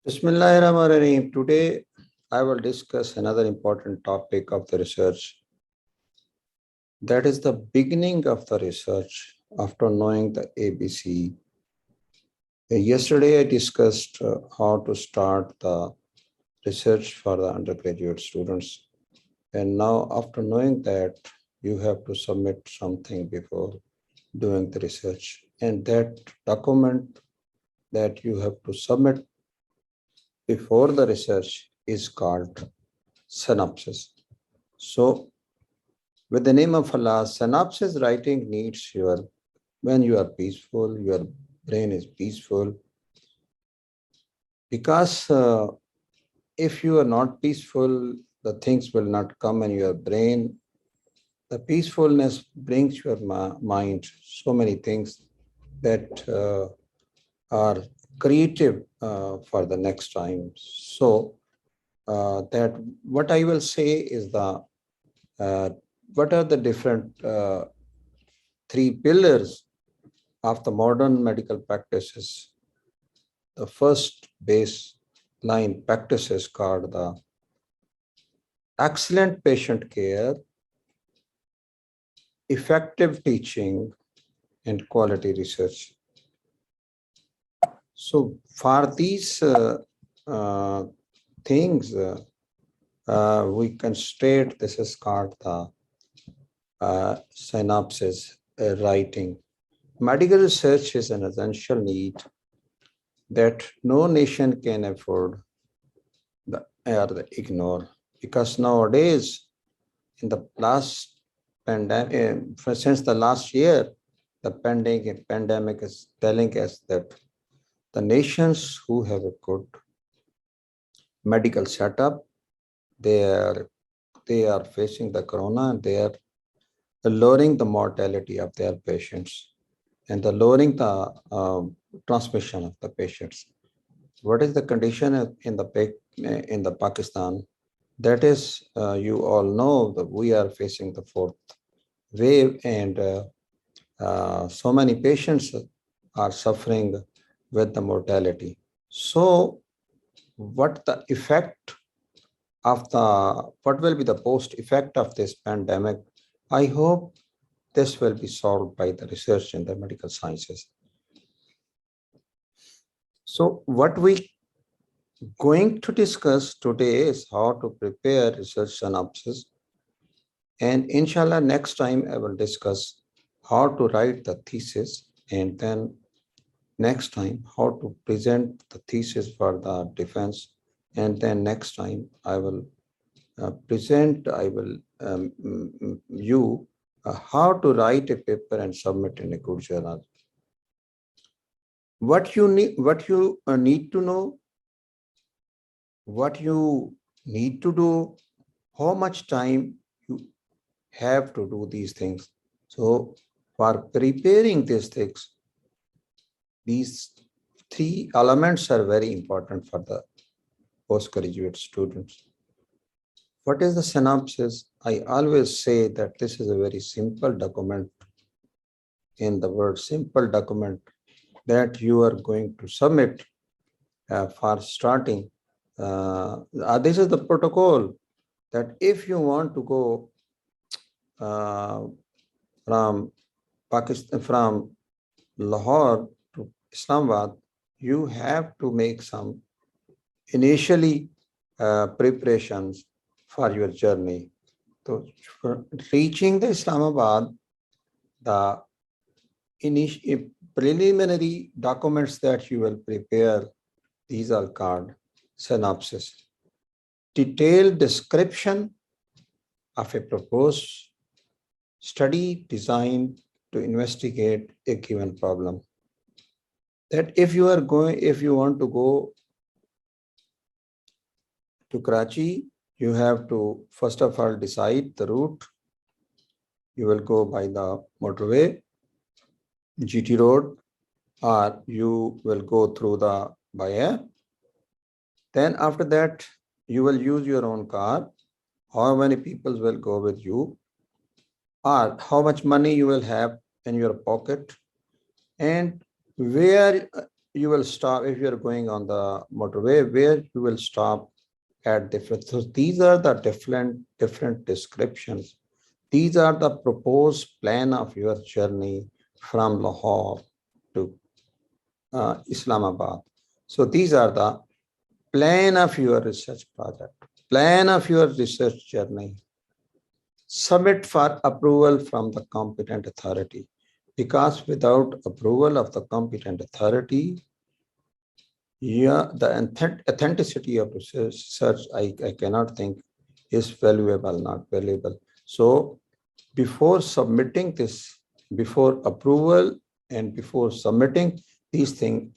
Bismillahirrahmanirrahim. Today, I will discuss another important topic of the research. That is the beginning of the research after knowing the ABC. Yesterday, I discussed how to start the research for the undergraduate students. And now, after knowing that, you have to submit something before doing the research. And that document that you have to submit before the research is called synopsis. So, with the name of Allah, synopsis writing needs when you are peaceful, your brain is peaceful. Because if you are not peaceful, the things will not come in your brain. The peacefulness brings your mind so many things that are creative for the next time. So, that what I will say is what are the different three pillars of the modern medical practices. The first baseline practice is called the excellent patient care, effective teaching, and quality research. So for these things, we can state this is called the synopsis writing. Medical research is an essential need that no nation can afford or ignore, because nowadays, in the last pandemic, since the last year, the pandemic is telling us that the nations who have a good medical setup, they are facing the corona, and they are lowering the mortality of their patients and the lowering the transmission of the patients. What is the condition in the Pakistan? That is, you all know that we are facing the fourth wave, and so many patients are suffering with the mortality. So, what will be the post effect of this pandemic? I hope this will be solved by the research in the medical sciences. So what we going to discuss today is how to prepare research synopsis. And inshallah, next time I will discuss how to write the thesis, and then next time how to present the thesis for the defense. And then next time I will how to write a paper and submit in a good journal. What you need to know, what you need to do, how much time you have to do these things. So for preparing these things, these three elements are very important for the postgraduate students. What is the synopsis? I always say that this is a very simple document. In the word simple document that you are going to submit for starting. This is the protocol that if you want to go from Pakistan, from Lahore to Islamabad, you have to make some initially preparations for your journey. So for reaching the Islamabad, the preliminary documents that you will prepare, these are called synopsis. Detailed description of a proposed study designed to investigate a given problem. That if you want to go to Karachi, you have to first of all decide the route. You will go by the motorway, GT road, or you will go through by air. Then after that, you will use your own car. How many people will go with you, or how much money you will have in your pocket, and where you will stop if you're going on the motorway, where you will stop at different. So these are the different descriptions. These are the proposed plan of your journey from Lahore to Islamabad. So these are the plan of your research project, plan of your research journey. Submit for approval from the competent authority, because without approval of the competent authority, yeah, the authenticity of research, I cannot think is valuable, not valuable. So before submitting this, before approval and before submitting these things,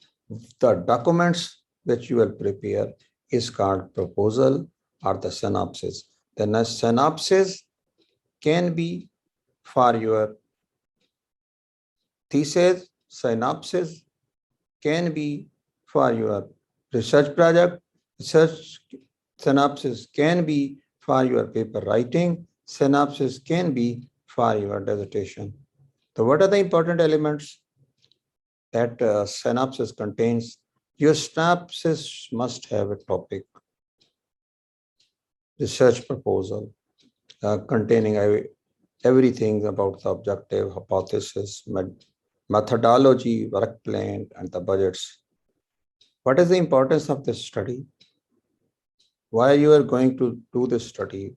the documents which you will prepare is called proposal or the synopsis. Then a synopsis can be for your thesis, synopsis can be for your research project, research synopsis can be for your paper writing, synopsis can be for your dissertation. So what are the important elements that synopsis contains? Your synopsis must have a topic, research proposal, containing everything about the objective, hypothesis, methodology, work plan, and the budgets. What is the importance of this study? Why you are going to do this study?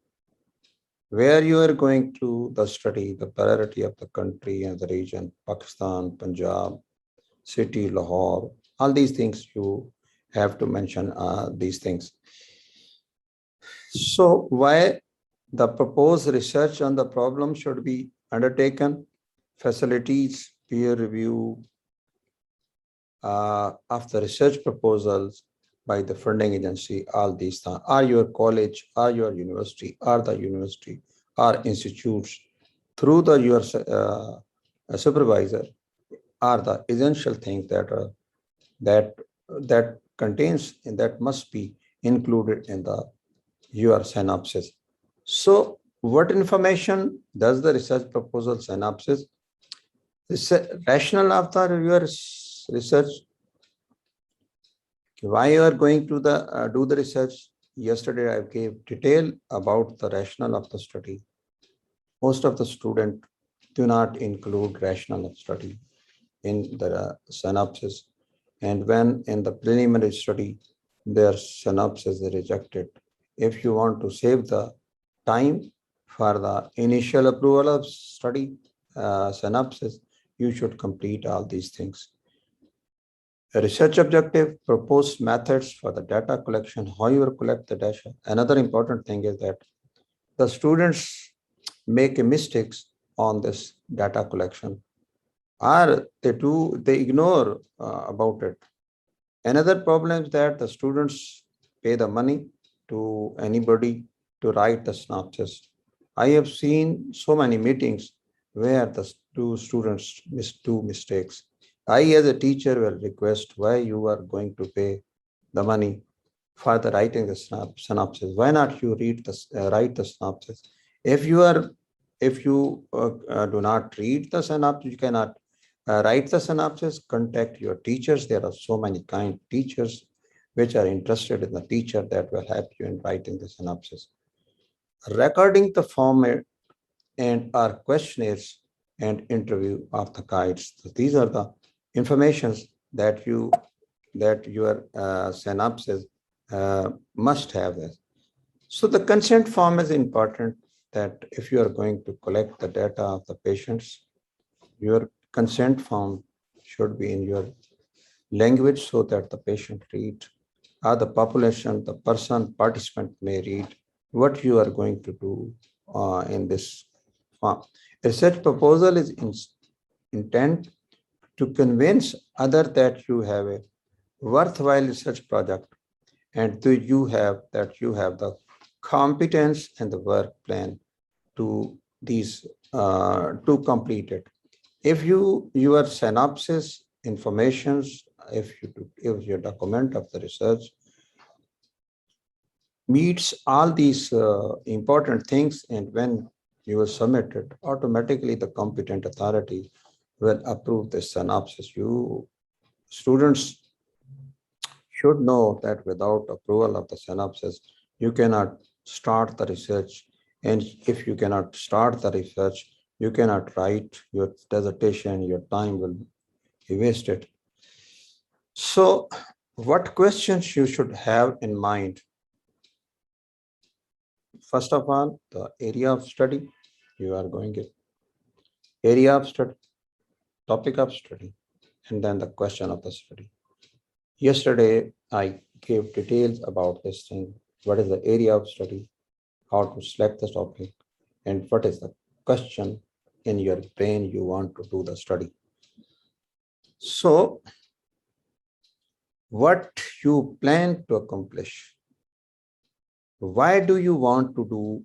Where you are going to the study, the priority of the country and the region, Pakistan, Punjab, city, Lahore, all these things you have to mention these things. So why the proposed research on the problem should be undertaken, facilities, peer review of the research proposals by the funding agency, all these things, are your college, are your university, are the university, are institutes, through the your supervisor, are the essential things that contains and that must be included in the your synopsis. So what information does the research proposal synopsis? Rationale of the your research, why you are going to the do the research. Yesterday I gave detail about the rationale of the study. Most of the students do not include rationale of study in the synopsis, and when in the preliminary study their synopsis is rejected. If you want to save the time for the initial approval of study synopsis, you should complete all these things. A research objective, proposed methods for the data collection, how you will collect the data. Another important thing is that the students make mistakes on this data collection, or they ignore about it. Another problem is that the students pay the money to anybody to write the synopsis. I have seen so many meetings where the two students do mistakes. I, as a teacher, will request why you are going to pay the money for the writing the synopsis. Why not you write the synopsis? If you do not read the synopsis, you cannot write the synopsis. Contact your teachers. There are so many kind teachers which are interested in the teacher that will help you in writing the synopsis. Recording the format and our questionnaires and interview of the guides. So these are the informations that your synopsis must have this. So the consent form is important, that if you are going to collect the data of the patients, your consent form should be in your language so that the patient read, or the population, the participant may read what you are going to do in this form. A research proposal is intent to convince other that you have a worthwhile research project, and you have the competence and the work plan to these to complete it. If your synopsis informations, if your document of the research meets all these important things, and when you will submit it, automatically the competent authority will approve this synopsis. You students should know that without approval of the synopsis, you cannot start the research. And if you cannot start the research, you cannot write your dissertation, your time will be wasted. So, what questions you should have in mind? First of all, the area of study you are going in, area of study, topic of study, and then the question of the study. Yesterday, I gave details about this thing. What is the area of study? How to select the topic? And what is the question in your brain you want to do the study? So, what you plan to accomplish? Why do you want to do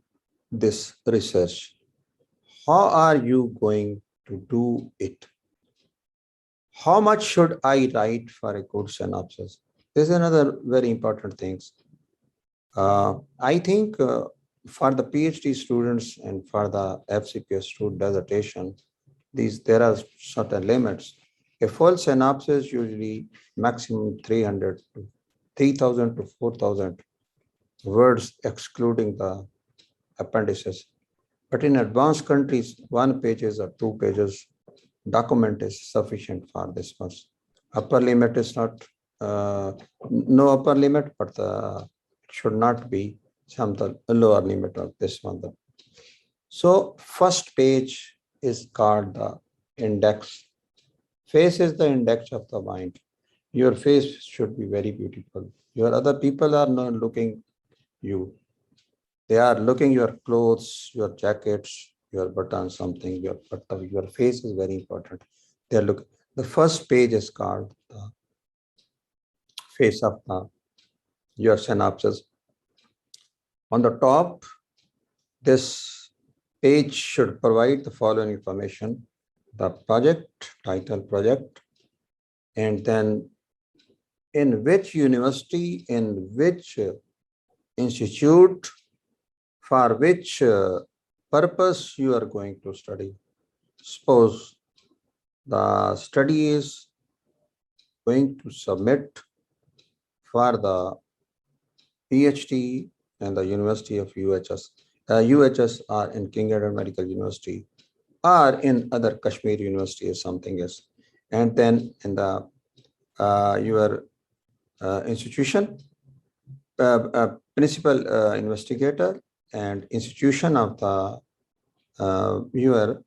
this research? How are you going to do it? How much should I write for a good synopsis? This is another very important thing. I think for the PhD students and for the FCPS student dissertation, there are certain limits. A full synopsis usually maximum 300 to 3,000 to 4,000 words, excluding the appendices. But in advanced countries, 1 page or 2 pages document is sufficient for this much. Upper limit is not, no upper limit, but it should not be some lower limit of this one. So first page is called the index. Face is the index of the mind. Your face should be very beautiful. Your other people are not looking you. They are looking your clothes, your jackets, your button, something, your face is very important. They look. The first page is called the face of your synopsis. On the top, this page should provide the following information: the project, title project, and then in which university, in which institute, for which purpose you are going to study. Suppose the study is going to submit for the PhD and the University of UHS. UHS are in King Edward Medical University or in other Kashmir University or something else. And then in the your institution, principal investigator and institution of the your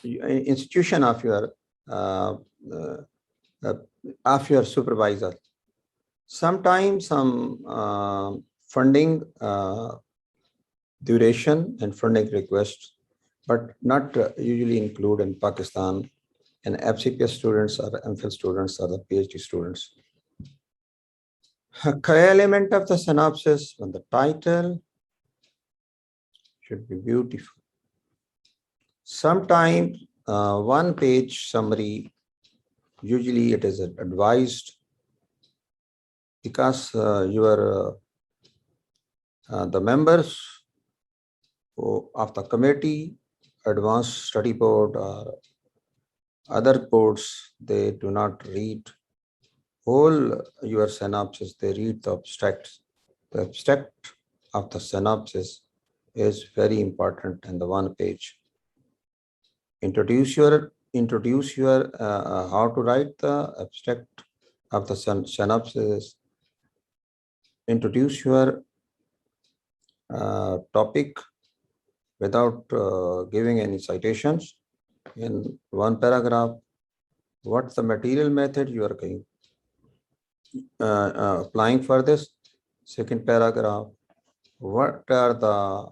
institution of your supervisor. Sometimes some funding duration and funding requests, but not usually include in Pakistan. And FCPS students or MPhil students or the PhD students. A key element of the synopsis on the title should be beautiful. Sometimes 1 page summary, usually it is advised because the members of the committee, advanced study board or other boards, they do not read whole your synopsis, they read the abstract. The abstract of the synopsis is very important in the 1 page. Introduce your how to write the abstract of the synopsis. Introduce your topic without giving any citations. In 1 paragraph, what's the material method you are going applying for this. Second paragraph, what are the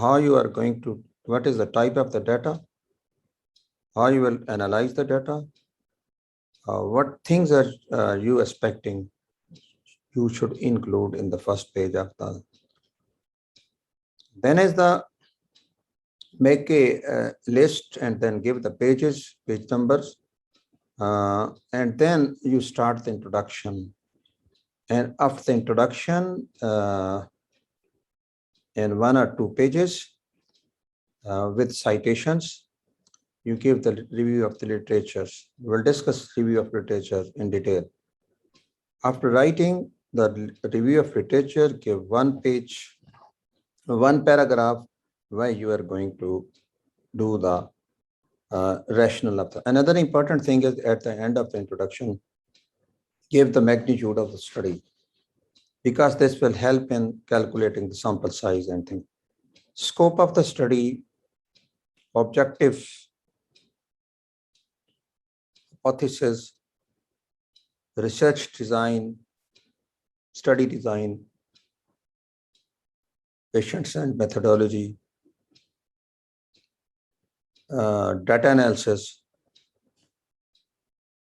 how you are going to, what is the type of the data, how you will analyze the data, what things are you expecting you should include in the first page of the. Then is the make a list and then give the pages, page numbers, and then you start the introduction. And after the introduction, in 1 or 2 pages with citations, you give the review of the literatures. We'll discuss review of literature in detail. After writing the review of literature, give one page, one paragraph where you are going to do the rationale of the. Another important thing is at the end of the introduction, give the magnitude of the study, because this will help in calculating the sample size and things. Scope of the study, objectives, hypothesis, research design, study design, patients and methodology, data analysis,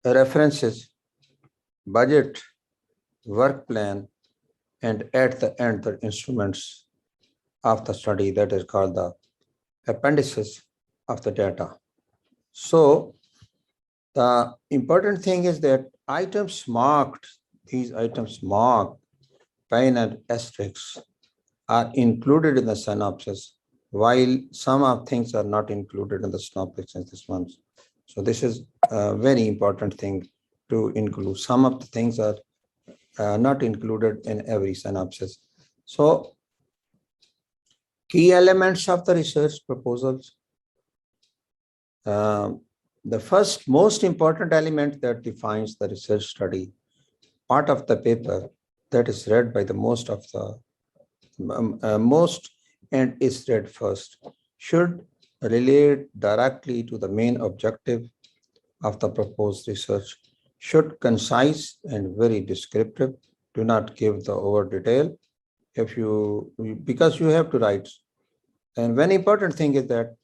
references, budget, work plan, and at the end, the instruments of the study, that is called the appendices of the data. So the important thing is that items marked, these items marked pen and asterisks are included in the synopsis, while some of things are not included in the synopsis in this one. So this is a very important thing to include. Some of the things are not included in every synopsis. So key elements of the research proposals. The first most important element that defines the research study, part of the paper that is read by the most of the most and is read first, should relate directly to the main objective of the proposed research, should concise and very descriptive, do not give the over detail because you have to write. And one important thing is that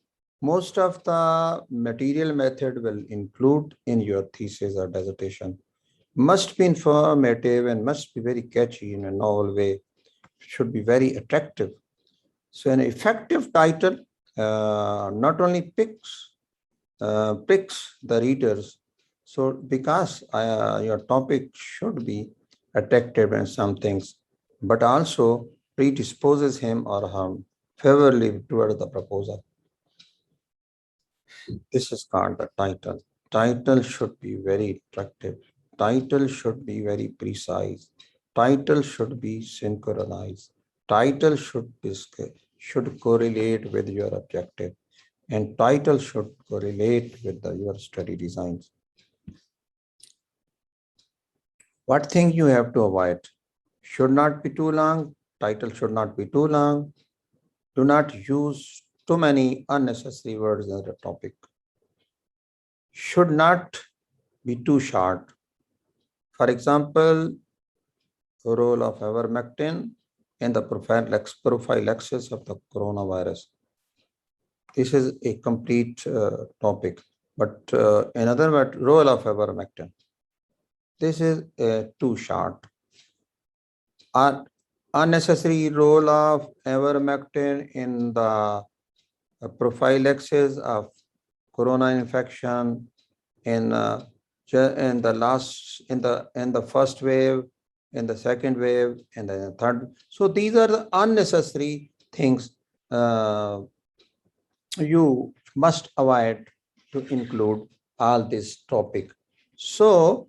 most of the material method will include in your thesis or dissertation must be informative and must be very catchy in a novel way, should be very attractive. So an effective title not only picks the readers, so because your topic should be attractive in some things, but also predisposes him or her favorably toward the proposal. This is called the title. Title should be very attractive. Title should be very precise. Title should be synchronized. Title should correlate with your objective, and title should correlate with your study designs. What thing you have to avoid? Should not be too long. Title should not be too long. Do not use too many unnecessary words in the topic. Should not be too short. For example, role of ivermectin in the prophylaxis of the coronavirus. This is a complete topic, but in other words, role of ivermectin. This is too short. Unnecessary role of ivermectin in the prophylaxis of corona infection in the first wave, in the second wave, and then the third. So these are the unnecessary things you must avoid to include all this topic. So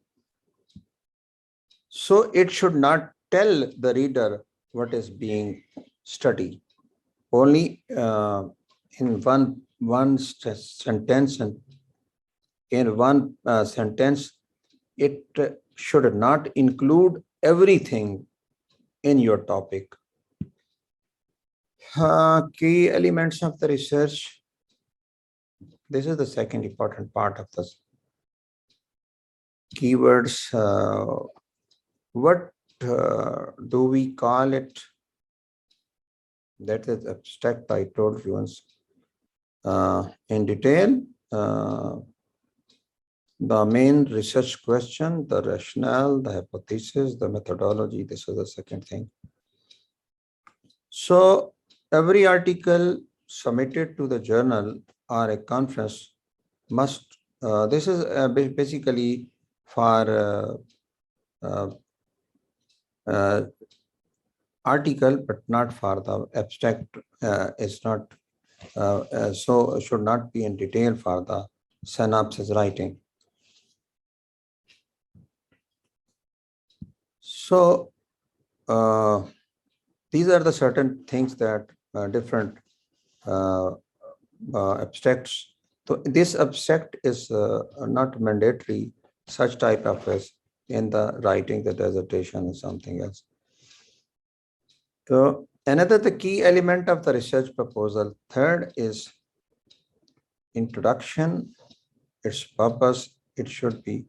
it should not tell the reader what is being studied. Only in one sentence, and in one sentence, it should not include everything in your topic. Key elements of the research. This is the second important part of this. Keywords. What do we call it? That is abstract. I told you once in detail. The main research question, the rationale, the hypothesis, the methodology. This is the second thing. So every article submitted to the journal or a conference must, this is basically for article, but not for the abstract. It's not so should not be in detail for the synopsis writing. So these are the certain things that different abstracts. So this abstract is not mandatory, such type of is in the writing the dissertation or something else. So another the key element of the research proposal. Third is introduction, its purpose. It should be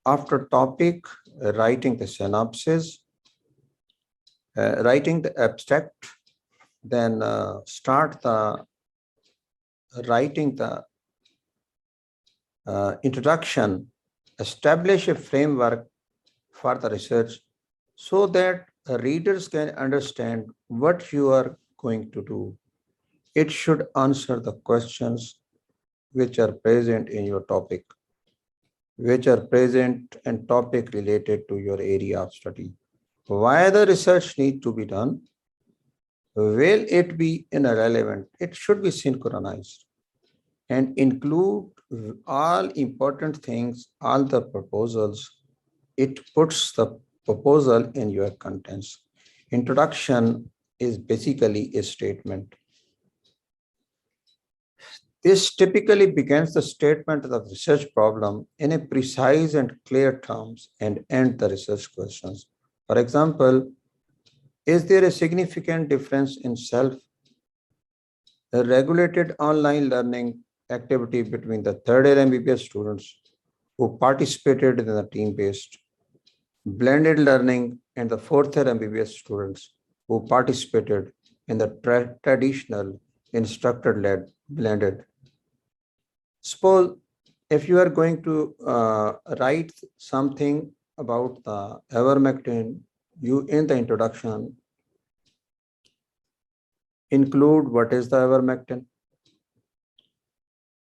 after topic, writing the synopsis, writing the abstract, then start the writing the introduction, establish a framework for the research so that readers can understand what you are going to do. It should answer the questions which are present in your topic, which are present and topic related to your area of study. Why the research need to be done? Will it be irrelevant? It should be synchronized and include all important things, all the proposals. It puts the proposal in your contents. Introduction is basically a statement. This typically begins the statement of the research problem in a precise and clear terms and end the research questions. For example, is there a significant difference in self-regulated online learning activity between the third year MBBS students who participated in the team-based blended learning and the fourth year MBBS students who participated in the traditional instructor-led blended? Suppose if you are going to write something about the ivermectin, you in the introduction include what is the ivermectin,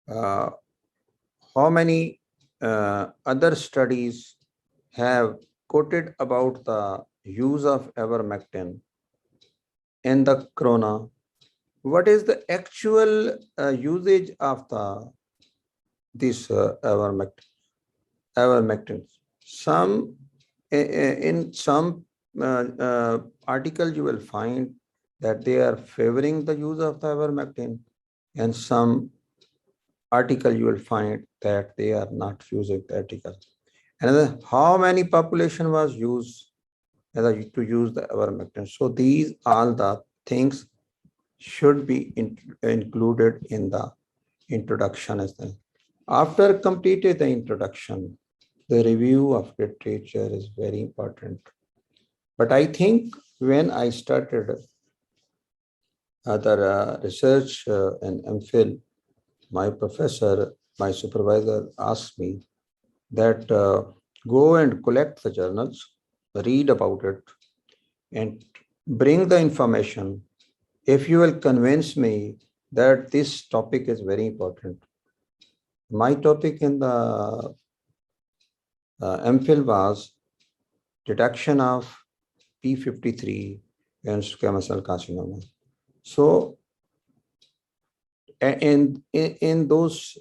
how many other studies have quoted about the use of ivermectin in the corona, what is the actual usage of this ivermectin. Some in some articles you will find that they are favoring the use of the ivermectin, and some article you will find that they are not using the article. Another, how many population was used to use the ivermectin. So these all the things should be included in the introduction as well. After completed the introduction, the review of literature is very important. But I think when I started other research and MPhil, my professor, my supervisor asked me that go and collect the journals, read about it, and bring the information. If you will convince me that this topic is very important. My topic in the MPhil was detection of P53 and squamous cell carcinoma. So in those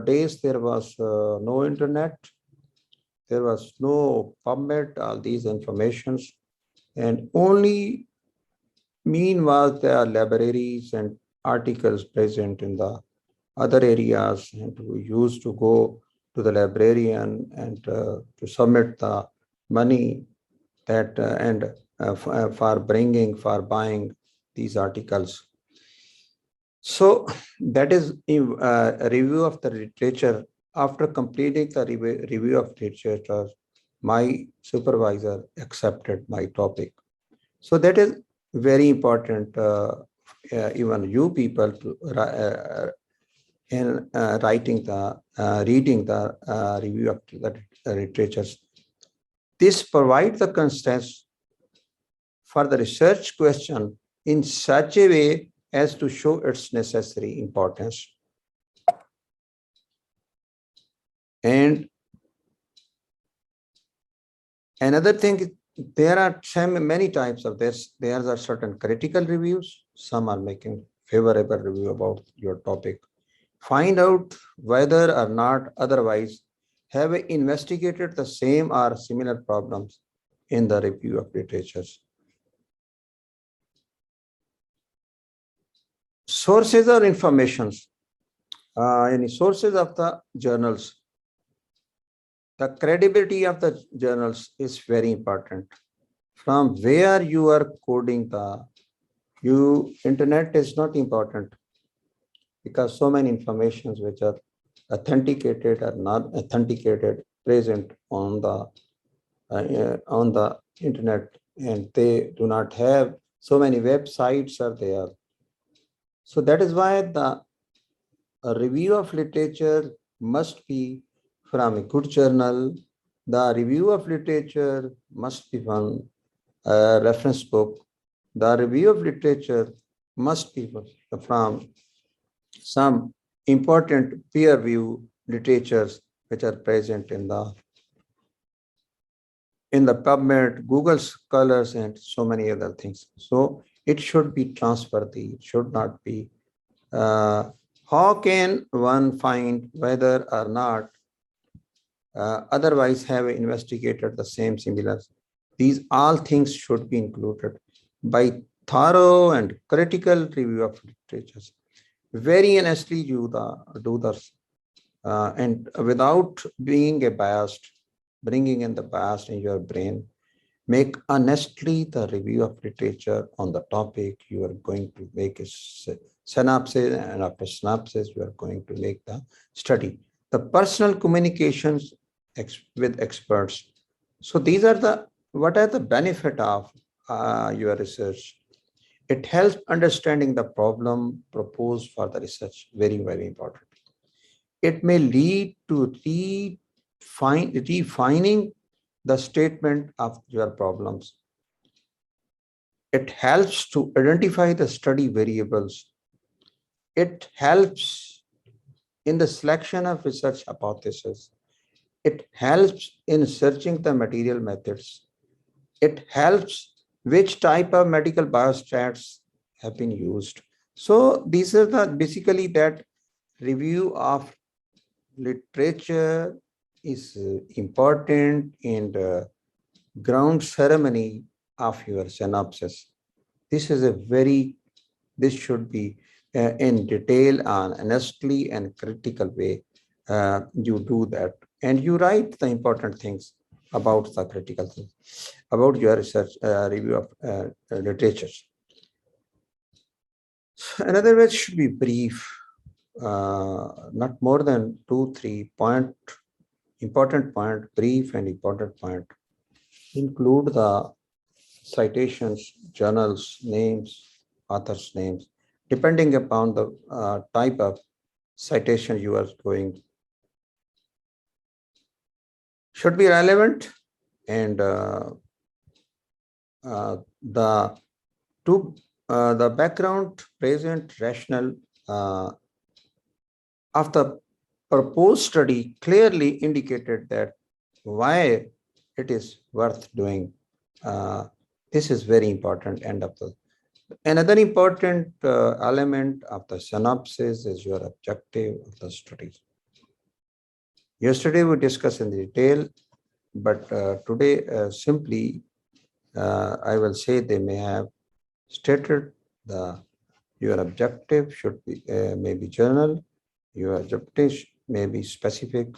days, there was no internet, there was no PubMed, all these informations, and only mean was there are libraries and articles present in the other areas, and we used to go to the librarian and to submit the money that for buying these articles. So that is a review of the literature. After completing the review of literature, my supervisor accepted my topic. So that is very important. Even you people to in reading the review of the literatures. This provides the context for the research question in such a way as to show its necessary importance. And another thing, there are many types of this. There are certain critical reviews. Some are making favorable review about your topic. Find out whether or not otherwise have investigated the same or similar problems in the review of literatures. Sources or informations, any sources of the journals. The credibility of the journals is very important. From where you are quoting the internet is not important, because so many informations which are authenticated or not authenticated present on the internet, and they do not have so many websites are there. So that is why a review of literature must be from a good journal. The review of literature must be from a reference book. The review of literature must be from some important peer review literatures which are present in the PubMed, Google Scholars, and so many other things. So it should be trustworthy. It should not be. How can one find whether or not otherwise have investigated the same similars? These all things should be included by thorough and critical review of literatures. Very honestly do this, and without being a biased, bringing in the bias in your brain, make honestly the review of literature on the topic. You are going to make a synopsis, and after synopsis, you are going to make the study. The personal communications with experts. So these are what are the benefit of your research? It helps understanding the problem proposed for the research. Very, very important. It may lead to refining the statement of your problems. It helps to identify the study variables. It helps in the selection of research hypotheses. It helps in searching the material methods. It helps which type of medical biostats have been used. So these are basically that review of literature is important in the ground ceremony of your synopsis. This should be in detail and honestly and critical way. You do that and you write the important things about the critical things, about your research review of literature. Another way should be brief, not more than 2-3 important point, brief and important point. Include the citations, journals, names, authors' names, depending upon the type of citation you are going. Should be relevant, and the background, present, rational of the proposed study clearly indicated that why it is worth doing. This is very important. Another important element of the synopsis is your objective of the study. Yesterday we discussed in detail, but today simply I will say they may have stated your objective should be maybe journal. Your objective may be specific.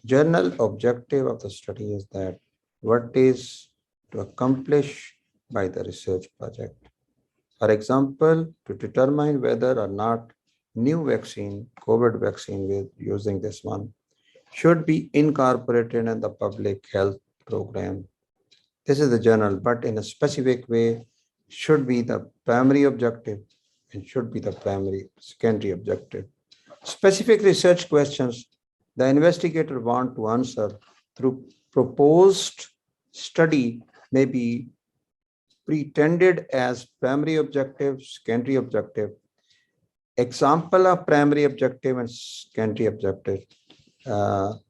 Journal objective of the study is that what is to accomplish by the research project. For example, to determine whether or not new vaccine, COVID vaccine with using this one, should be incorporated in the public health program. This is the journal, but in a specific way, should be the primary objective and should be the secondary objective. Specific research questions the investigator want to answer through proposed study may be pretended as primary objective, secondary objective. Example of primary objective and secondary objective. To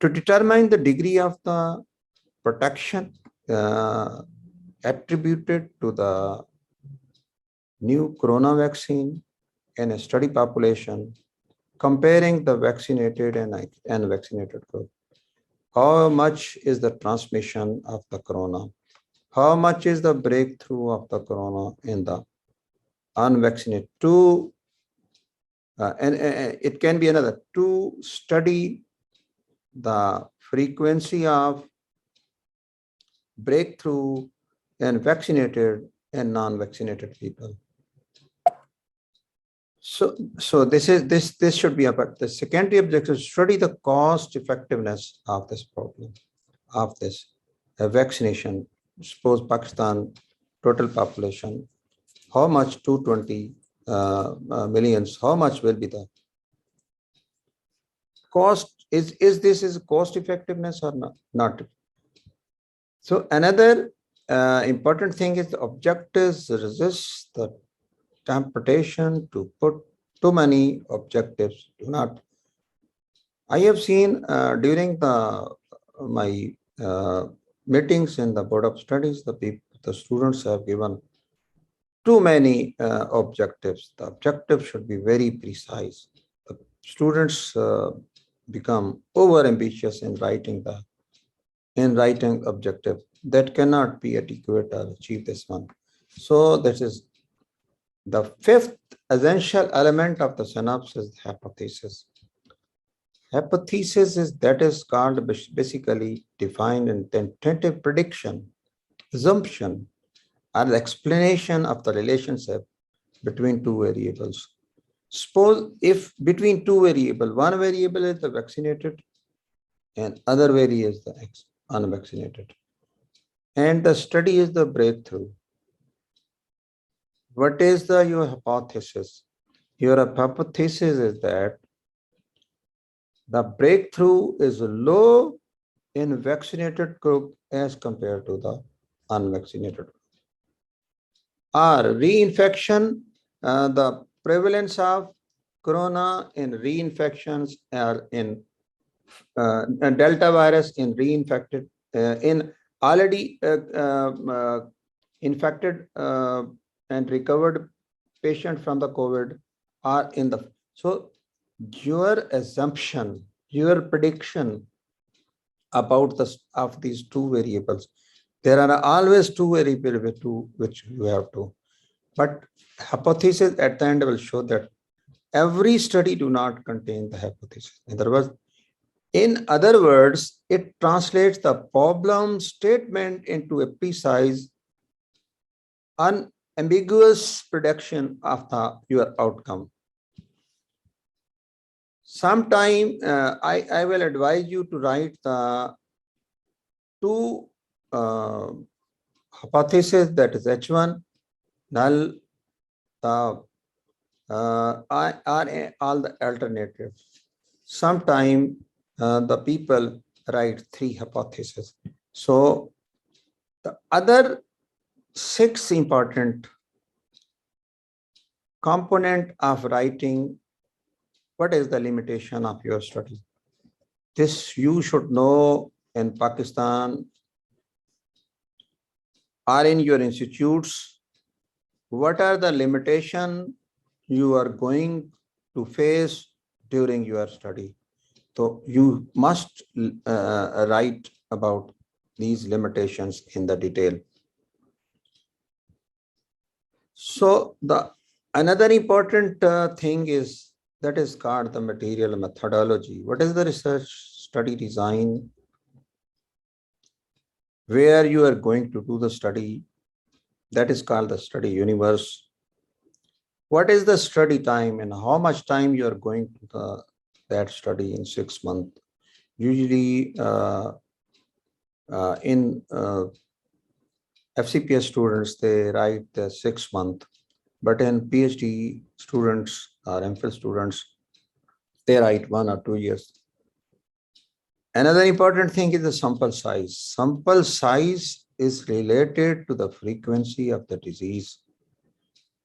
determine the degree of the protection attributed to the new corona vaccine in a study population, comparing the vaccinated and unvaccinated group. How much is the transmission of the corona? How much is the breakthrough of the corona in the unvaccinated? And it can be another to study the frequency of breakthrough in vaccinated and non-vaccinated people. So this should be about the secondary objective: study the cost effectiveness of this problem, of this vaccination. Suppose Pakistan total population, how much 220 millions, how much will be the cost? Is this cost effectiveness or not? So another important thing is the objectives resist the temptation to put too many objectives. Do not. I have seen during my meetings in the board of studies, the students have given too many objectives. The objective should be very precise. The students become over ambitious in writing objective that cannot be adequate or achieve this one. So this is the fifth essential element of the synopsis, hypothesis. Hypothesis is called basically defined in tentative prediction, assumption, or the explanation of the relationship between two variables. Suppose if between two variables, one variable is the vaccinated and other variable is the unvaccinated, and the study is the breakthrough. What is your hypothesis? Your hypothesis is that the breakthrough is low in vaccinated group as compared to the unvaccinated group. Or reinfection, the prevalence of corona in reinfections or in Delta virus in reinfected, in already infected and recovered patient from the COVID are in the. So your assumption, your prediction about of these two variables, there are always two variables to which you have to, but hypothesis at the end will show that every study do not contain the hypothesis. In other words, it translates the problem statement into a precise, unambiguous prediction of your outcome. Sometime I will advise you to write the two hypotheses, that is H1, null, are all the alternatives. Sometime the people write three hypotheses. So the other 6 important component of writing, what is the limitation of your study? This you should know in Pakistan or in your institutes. What are the limitations you are going to face during your study? So you must write about these limitations in the detail. So another important thing is that is called the material methodology. What is the research study design? Where you are going to do the study, that is called the study universe. What is the study time and how much time you are going to that study in 6 months? Usually in FCPS students, they write the 6 months, but in PhD students or MPhil students, they write 1 or 2 years. Another important thing is the sample size. Sample size is related to the frequency of the disease.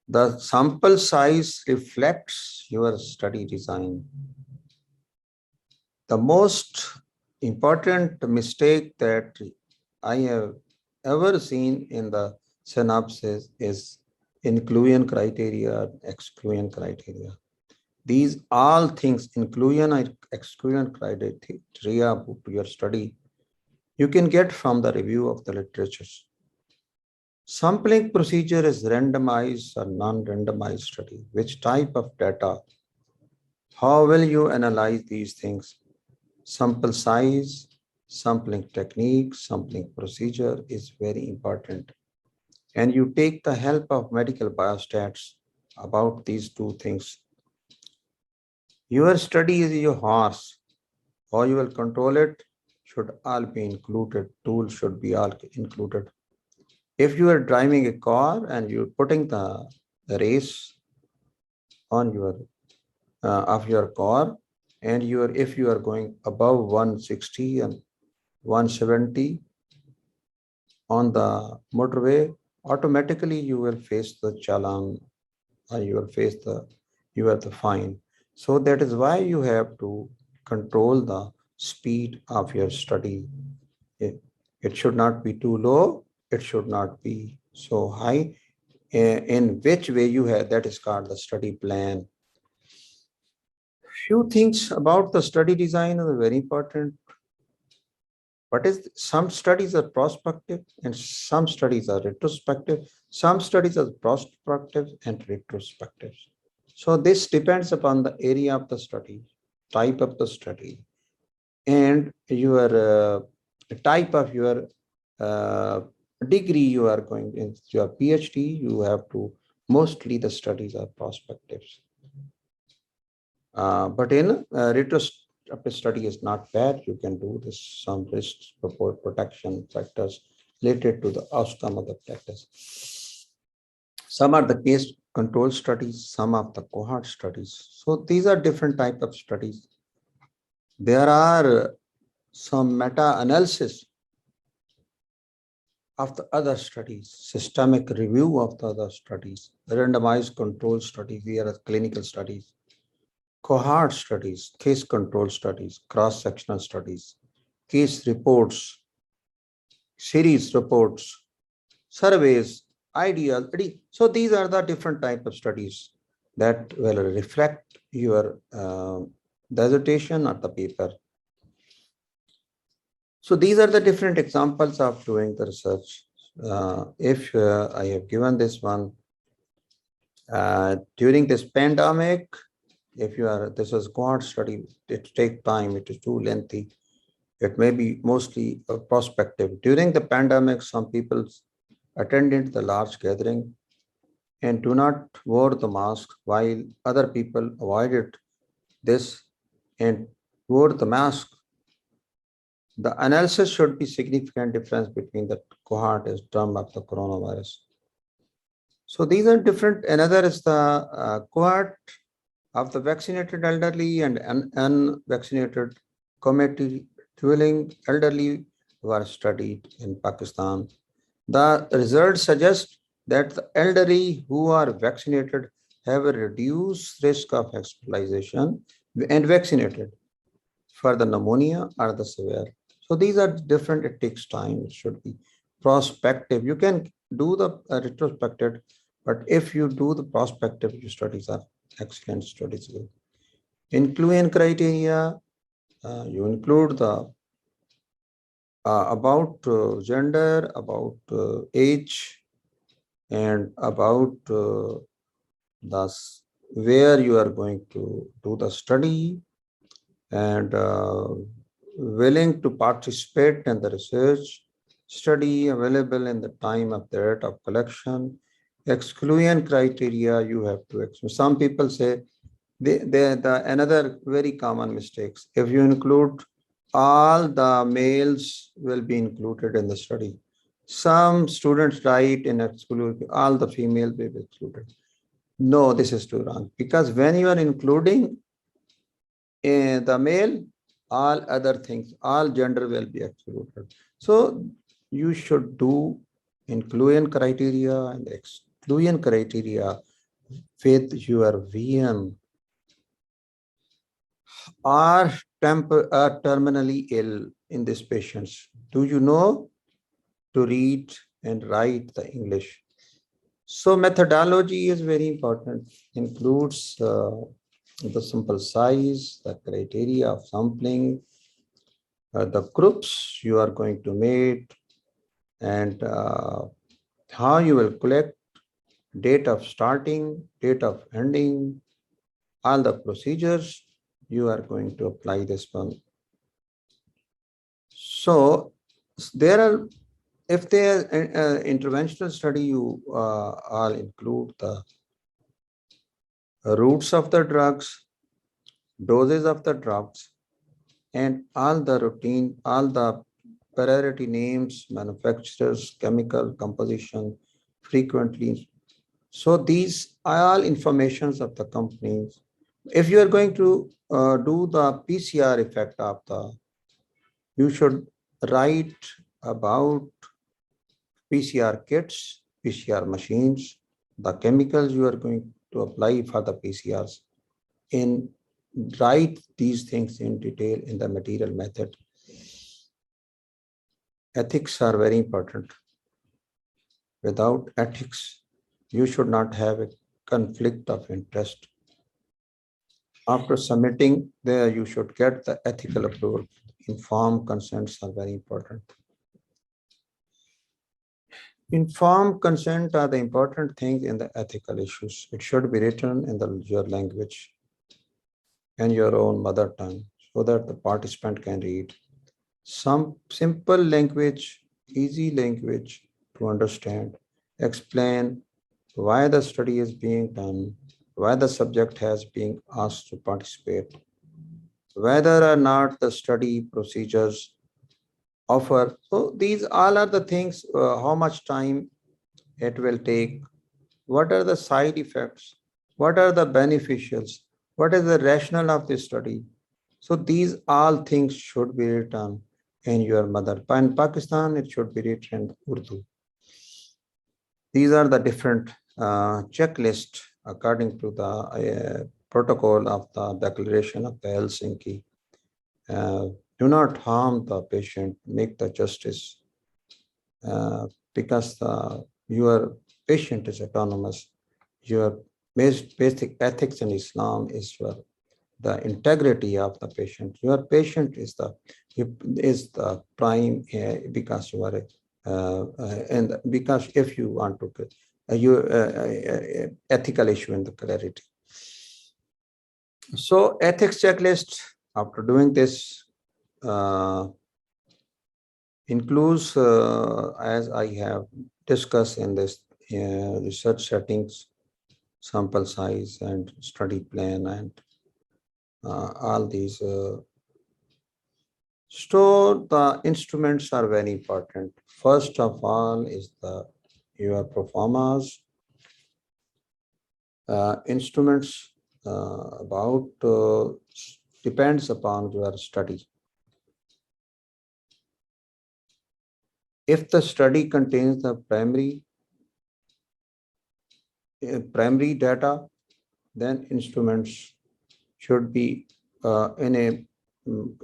The sample size reflects your study design. The most important mistake that I have ever seen in the synopsis is inclusion criteria, exclusion criteria. These all things, inclusion and exclusion criteria to your study, you can get from the review of the literatures. Sampling procedure is randomized or non-randomized study. Which type of data? How will you analyze these things? Sample size, sampling technique, sampling procedure is very important. And you take the help of medical biostats about these two things. Your study is your horse. How you will control it should all be included. Tools should be all included. If you are driving a car and you're putting the race on your of your car, and if you are going above 160 and 170 on the motorway, automatically you will face the challan, or you have the fine. So that is why you have to control the speed of your study. It should not be too low, it should not be so high. In which way you have, that is called the study plan. Few things about the study design are very important. What is, some studies are prospective and some studies are retrospective. Some studies are prospective and retrospective. So this depends upon the area of the study, type of the study, and your type of your degree you are going in. Your PhD, you have to, mostly the studies are prospectives. But in retrospective study is not bad. You can do this, some risk protection factors related to the outcome of the practice. Some are the case control studies, some of the cohort studies. So these are different type of studies. There are some meta-analysis of the other studies, systemic review of the other studies, randomized control studies, these are clinical studies, cohort studies, case control studies, cross-sectional studies, case reports, series reports, surveys, ideas. So these are the different type of studies that will reflect your dissertation or the paper. So these are the different examples of doing the research. If I have given this one during this pandemic, if you are, this is cohort study, it takes time, it is too lengthy. It may be mostly prospective. During the pandemic, some people attended the large gathering and do not wear the mask, while other people avoided this and wore the mask. The analysis should be significant difference between the cohort is term of the coronavirus. So these are different. Another is the cohort of the vaccinated elderly and unvaccinated community dwelling elderly were studied in Pakistan. The results suggest that the elderly who are vaccinated have a reduced risk of hospitalization and vaccinated for the pneumonia or the severe. So these are different, it takes time, it should be prospective. You can do the retrospective, but if you do the prospective, your studies are excellent studies. Inclusion criteria, you include the about gender, about age, and about where you are going to do the study, and willing to participate in the research study, available in the time of the date of collection. Exclusion criteria, you have to exclude. Some people say the another very common mistakes. If you include all the males will be included in the study. Some students write in exclude all the females will be excluded. No, this is too wrong, because when you are including the male, all other things, all gender will be excluded. So you should do inclusion criteria and exclusion criteria with your VM. Are terminally ill in these patients. Do you know to read and write the English. So methodology is very important, includes the sample size, the criteria of sampling, the groups you are going to make, and how you will collect date of starting, date of ending, all the procedures you are going to apply this one. So there are, if there are interventional study, you all include the routes of the drugs, doses of the drugs, and all the routine, all the priority names, manufacturers, chemical composition, frequently. So these are all informations of the companies. If you are going to do the PCR effect of the, you should write about PCR kits, PCR machines, the chemicals you are going to apply for the PCRs, and write these things in detail in the material method. Ethics are very important. Without ethics, you should not have a conflict of interest. After submitting there, you should get the ethical approval. Informed consents are very important. Informed consent are the important things in the ethical issues. It should be written in your language and your own mother tongue so that the participant can read. Some simple language, easy language to understand. Explain why the study is being done, why the subject has been asked to participate, whether or not the study procedures offer. So these all are the things, how much time it will take, what are the side effects, what are the beneficials, what is the rationale of this study. So these all things should be written in your mother. In Pakistan, it should be written in Urdu. These are the different checklist according to the protocol of the Declaration of the Helsinki. Do not harm the patient, make the justice, because your patient is autonomous. Your basic ethics in Islam is the integrity of the patient. Your patient is the prime, because you are and because if you want to ethical issue in the clarity. So ethics checklist, after doing this, includes, as I have discussed in this research settings, sample size and study plan and all these. So the instruments are very important. First of all is your performance. Instruments depends upon your study. If the study contains the primary data, then instruments should be in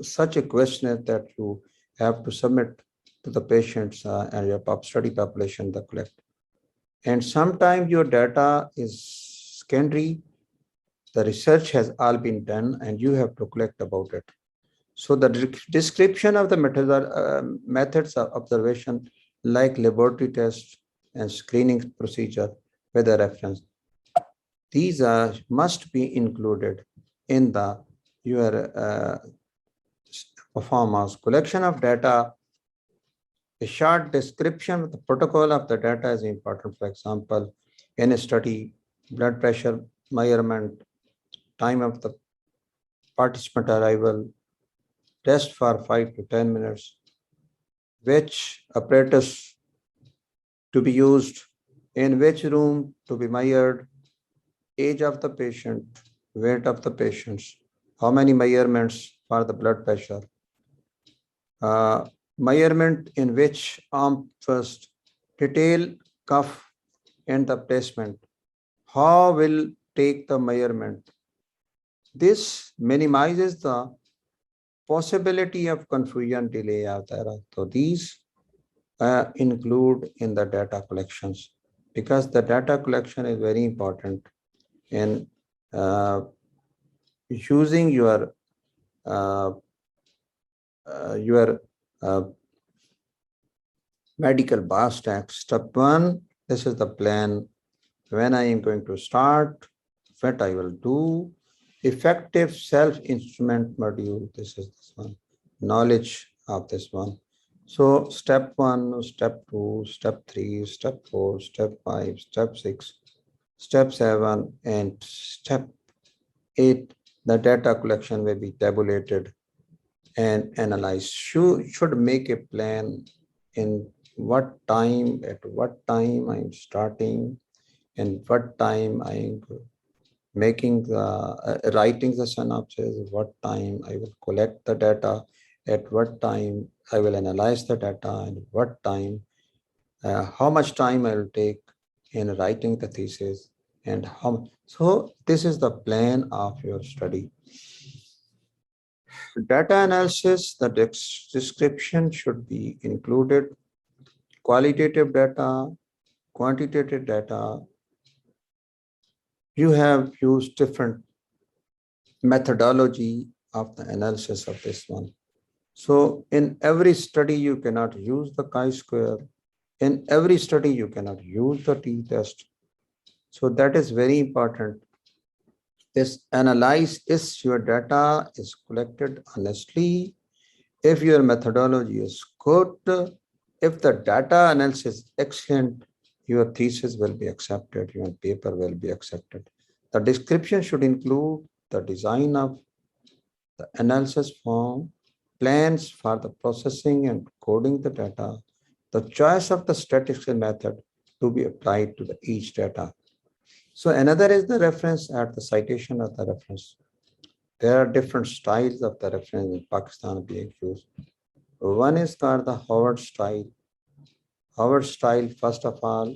such a questionnaire that you have to submit to the patients and your study population the collect. And sometimes your data is secondary. The research has all been done and you have to collect about it. So the description of the methods of observation, like laboratory tests and screening procedure with a reference, these must be included in your performance. Collection of data, a short description of the protocol of the data is important. For example, in a study, blood pressure measurement, time of the participant arrival, rest for 5 to 10 minutes, which apparatus to be used, in which room to be measured, age of the patient, weight of the patients, how many measurements for the blood pressure, measurement in which arm first, detail cuff and the placement, how will take the measurement. This minimizes the possibility of confusion, delay out there. So these include in the data collections, because the data collection is very important in using uh, your medical BAS tax. Step one, this is the plan. When I am going to start, what I will do. Effective self-instrument module, this is this one. Knowledge of this one. So step one, step two, step three, step four, step five, step six, step seven, and step eight, the data collection will be tabulated and analyzed. Should make a plan in at what time I'm starting, and what time I'm making the writing the synopsis, what time I will collect the data, at what time I will analyze the data, and what time, how much time I will take in writing the thesis, and how. So this is the plan of your study. Data analysis, the description should be included. Qualitative data, quantitative data. You have used different methodology of the analysis of this one. So in every study, you cannot use the chi-square. In every study, you cannot use the t-test. So that is very important. This analyze is your data is collected honestly. If your methodology is good, if the data analysis is excellent, your thesis will be accepted, your paper will be accepted. The description should include the design of the analysis form, plans for the processing and coding the data, the choice of the statistical method to be applied to the each data. So another is the reference at the citation of the reference. There are different styles of the reference in Pakistan being used. One is called the Howard style. Howard style, first of all,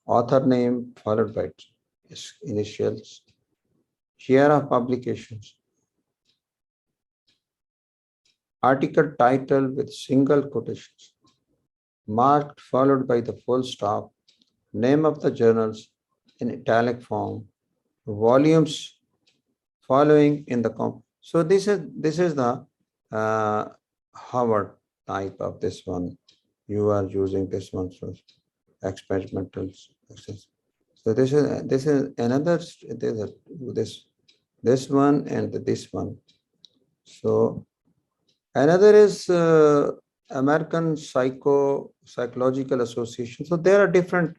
author name followed by initials, year of publications, article title with single quotations, marked followed by the full stop, name of the journals in italic form, volumes following in the so this is the Howard type of this one. You are using this one for experimental access. So this is another this one and this one. So another is American Psychological Association. So there are different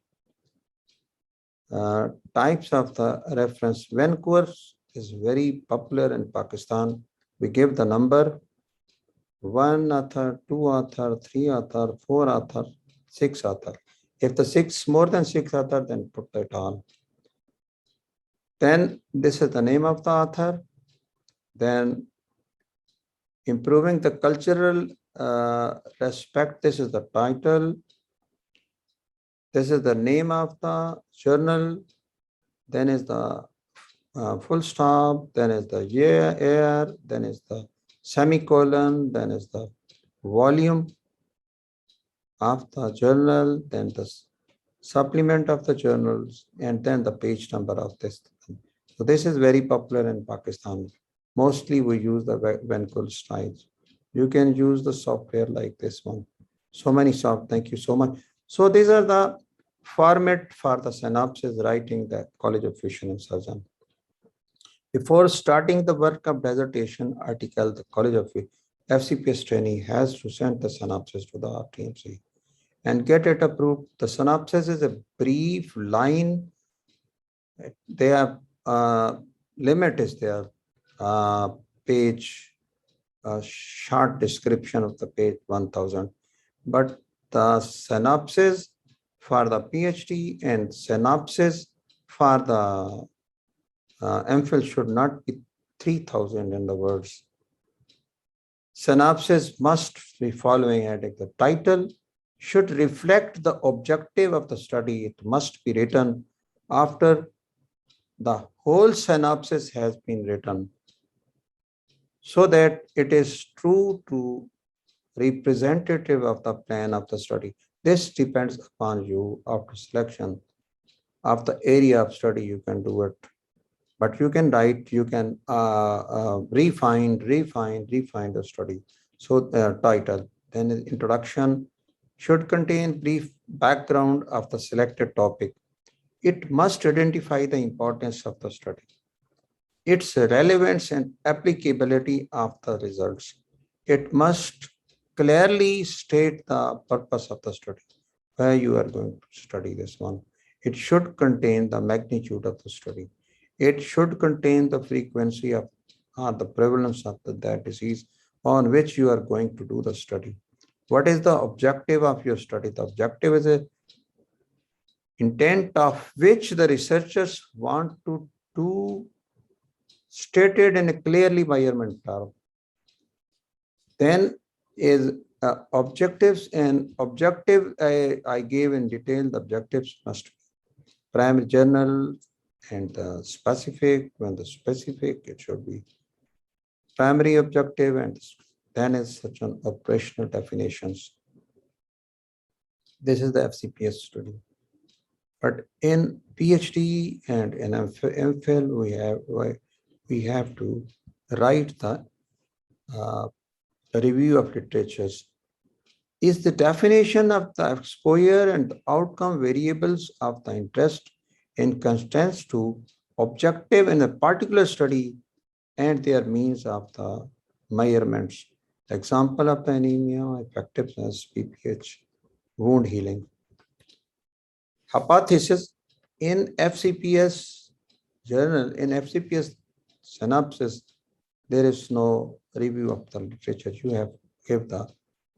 types of the reference. Vancouver is very popular in Pakistan. We give the number 1 author, 2 author, 3 author, 4 author, 6 author. If the more than 6 author, then put it all. Then this is the name of the author. Then improving the cultural respect. This is the title. This is the name of the journal. Then is the full stop. Then is the year. Then is the semicolon. Then is the volume of the journal. Then the supplement of the journals, and then the page number of this. So this is very popular in Pakistan. Mostly we use the Vancouver styles. You can use the software like this one. So many thank you so much. So these are the format for the synopsis writing the College of Physician and Surgeon. Before starting the work of dissertation article, the College of FCPS trainee has to send the synopsis to the RTMC and get it approved. The synopsis is a brief line. Their limit is their page, short description of the page 1000. But the synopsis for the PhD and synopsis for the MPhil should not be 3000 in the words. Synopsis must be following heading. The title should reflect the objective of the study. It must be written after the whole synopsis has been written, so that it is true to representative of the plan of the study. This depends upon you after selection of the area of study. You can do it, but you can write, you can refine the study. So the title, then introduction should contain brief background of the selected topic. It must identify the importance of the study, its relevance and applicability of the results. It must clearly state the purpose of the study, where you are going to study this one. It should contain the magnitude of the study. It should contain the frequency of the prevalence of that disease on which you are going to do the study. What is the objective of your study? The objective is a intent of which the researchers want to do stated in a clearly measurement term. Then is objectives, and objective I gave in detail. The objectives must be primary journal, and the specific, when the specific, it should be primary objective, and then is such an operational definitions. This is the FCPS study. But in PhD and in MPhil, we have to write the review of literatures. Is the definition of the exposure and the outcome variables of the interest in constants to objective in a particular study and their means of the measurements. Example of the anemia, effectiveness, PPH, wound healing. Hypothesis in FCPS journal, in FCPS synopsis, there is no review of the literature. You have to give the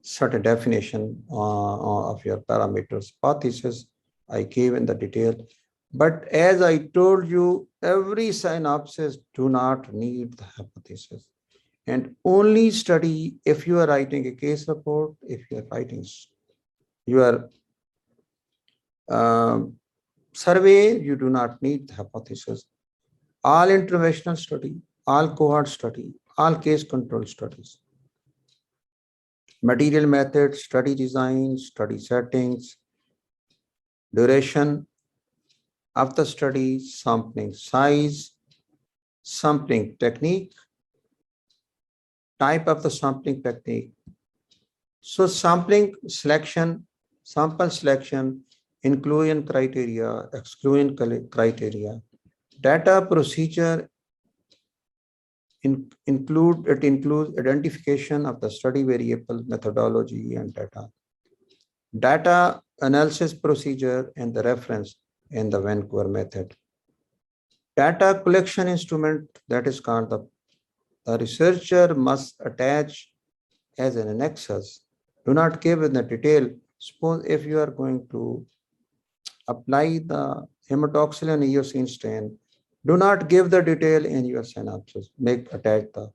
certain definition of your parameters. Hypothesis I gave in the detail. But as I told you, every synopsis do not need the hypothesis. And only study if you are writing a case report, if you are writing your survey, you do not need the hypothesis. All interventional study, all cohort study, all case control studies. Material method, study design, study settings, duration of the study, sampling size, sampling technique, type of the sampling technique. So sampling selection, sample selection, inclusion criteria, exclusion criteria, data procedure includes identification of the study variable, methodology, and data analysis procedure, and the reference in the Vancouver method. Data collection instrument, that is called the researcher must attach as an annexus. Do not give in the detail. Suppose if you are going to apply the hematoxylin eosine stain, do not give the detail in your synopsis. Attach the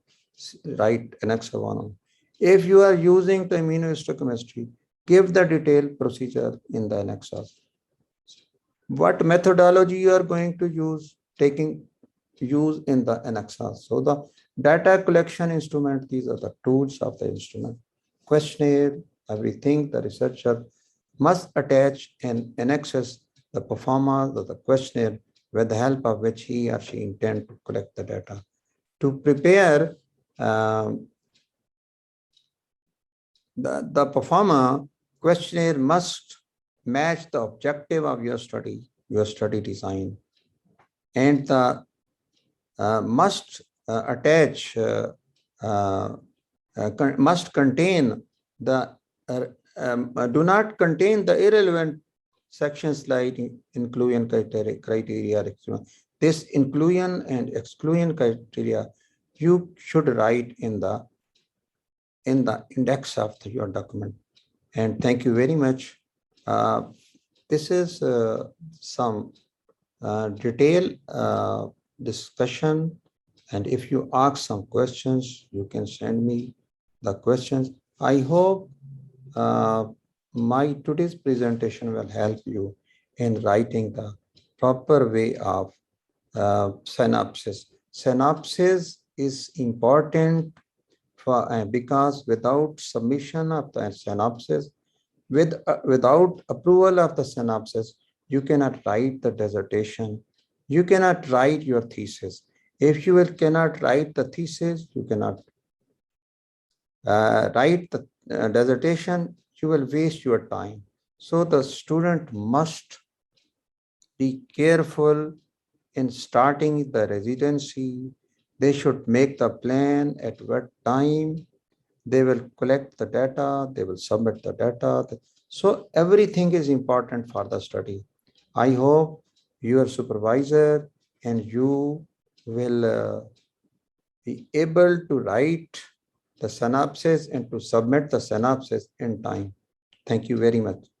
right annexer one. If you are using the immunohistochemistry, give the detailed procedure in the annexer. What methodology you are going to use, use in the annexer. So the data collection instrument, these are the tools of the instrument. Questionnaire, everything the researcher must attach and annexes the performance of the questionnaire with the help of which he or she intend to collect the data. To prepare the performer, questionnaire must match the objective of your study design, and the must attach, must contain the, do not contain the irrelevant sections like inclusion criteria. This inclusion and exclusion criteria, you should write in the index of your document. And thank you very much. This is some detailed discussion. And if you ask some questions, you can send me the questions. I hope my today's presentation will help you in writing the proper way of synopsis. Synopsis is important for because without submission of the synopsis, Without approval of the synopsis, you cannot write the dissertation. You cannot write your thesis. If you cannot write the thesis, you cannot write the dissertation, you will waste your time. So the student must be careful in starting the residency. They should make the plan at what time they will collect the data, they will submit the data. So everything is important for the study. I hope your supervisor and you will be able to write the synopsis and to submit the synopsis in time. Thank you very much.